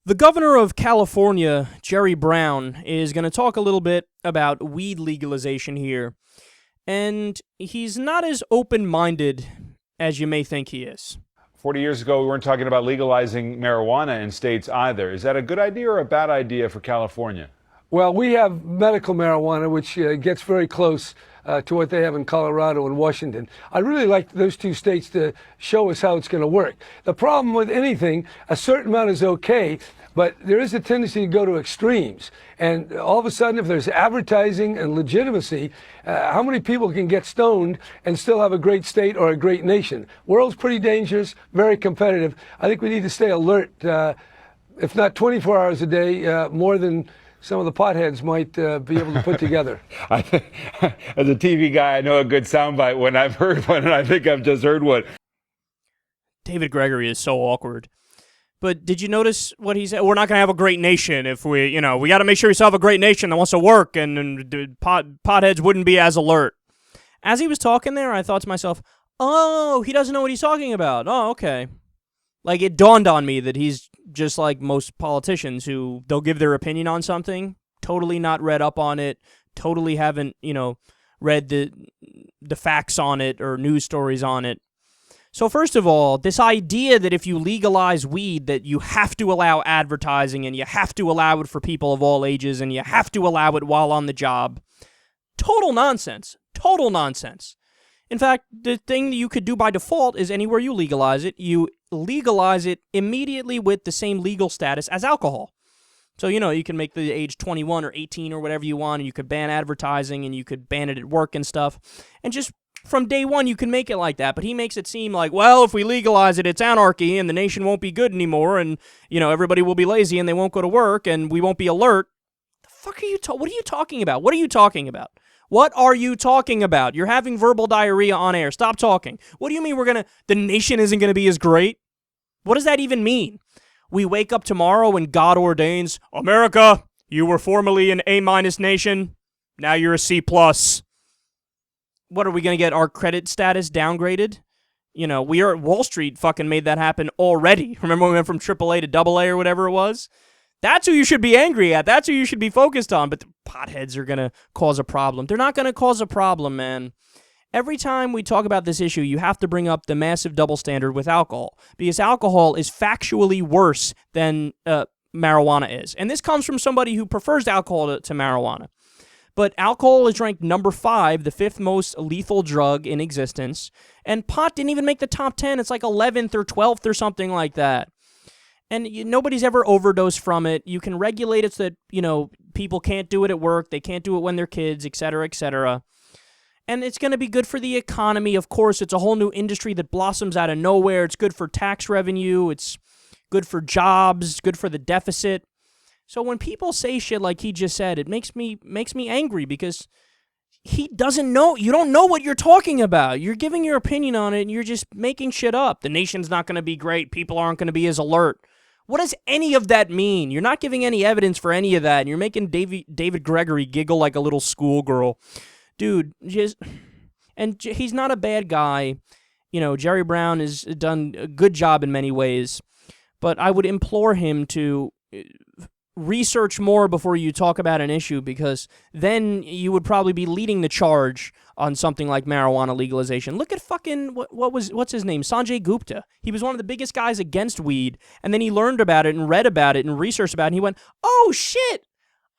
The governor of California, Jerry Brown, is going to talk a little bit about weed legalization here, and he's not as open-minded as you may think he is. 40 years ago, we weren't talking about legalizing marijuana in states either. Is that a good idea or a bad idea for California? Well, we have medical marijuana, which gets very close to what they have in Colorado and Washington. I'd really like those two states to show us how it's going to work. The problem with anything, a certain amount is okay, but there is a tendency to go to extremes. And all of a sudden, if there's advertising and legitimacy, how many people can get stoned and still have a great state or a great nation? World's pretty dangerous, very competitive. I think we need to stay alert, if not 24 hours a day, more than some of the potheads might be able to put together. As a TV guy, I know a good soundbite when I've heard one, and I think I've just heard one. David Gregory is so awkward. But did you notice what he said? We're not going to have a great nation if we got to make sure we still have a great nation that wants to work, and potheads wouldn't be as alert. As he was talking there, I thought to myself, oh, he doesn't know what he's talking about. Oh, okay. Like, it dawned on me that he's just like most politicians who they'll give their opinion on something, totally not read up on it, totally haven't, read the facts on it or news stories on it. So first of all, this idea that if you legalize weed that you have to allow advertising and you have to allow it for people of all ages and you have to allow it while on the job, total nonsense. Total nonsense. In fact, the thing that you could do by default is anywhere you legalize it, you legalize it immediately with the same legal status as alcohol. So, you can make the age 21 or 18 or whatever you want, and you could ban advertising, and you could ban it at work and stuff. And just from day one, you can make it like that. But he makes it seem like, well, if we legalize it, it's anarchy, and the nation won't be good anymore, and, everybody will be lazy, and they won't go to work, and we won't be alert. The fuck are you what are you talking about? What are you talking about? What are you talking about? You're having verbal diarrhea on air. Stop talking. What do you mean the nation isn't going to be as great? What does that even mean? We wake up tomorrow and God ordains, America, you were formerly an A- nation. Now you're a C+. What are we going to get our credit status downgraded? We are at Wall Street fucking made that happen already. Remember when we went from AAA to AA or whatever it was? That's who you should be angry at. That's who you should be focused on. But the potheads are going to cause a problem. They're not going to cause a problem, man. Every time we talk about this issue, you have to bring up the massive double standard with alcohol. Because alcohol is factually worse than marijuana is. And this comes from somebody who prefers alcohol to marijuana. But alcohol is ranked number 5, the 5th most lethal drug in existence. And pot didn't even make the top 10. It's like 11th or 12th or something like that. And nobody's ever overdosed from it. You can regulate it so that, people can't do it at work. They can't do it when they're kids, et cetera, et cetera. And it's going to be good for the economy. Of course, it's a whole new industry that blossoms out of nowhere. It's good for tax revenue. It's good for jobs, good for the deficit. So when people say shit like he just said, it makes me angry because he doesn't know. You don't know what you're talking about. You're giving your opinion on it, and you're just making shit up. The nation's not going to be great. People aren't going to be as alert. What does any of that mean? You're not giving any evidence for any of that, and you're making David Gregory giggle like a little schoolgirl. Dude, he's not a bad guy. Jerry Brown has done a good job in many ways, but I would implore him to research more before you talk about an issue, because then you would probably be leading the charge on something like marijuana legalization. Look at fucking, what's his name? Sanjay Gupta. He was one of the biggest guys against weed, and then he learned about it and read about it and researched about it, and he went, oh shit,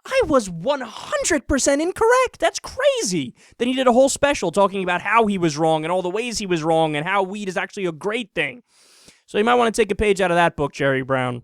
I was 100% incorrect. That's crazy. Then he did a whole special talking about how he was wrong and all the ways he was wrong and how weed is actually a great thing. So you might want to take a page out of that book, Jerry Brown.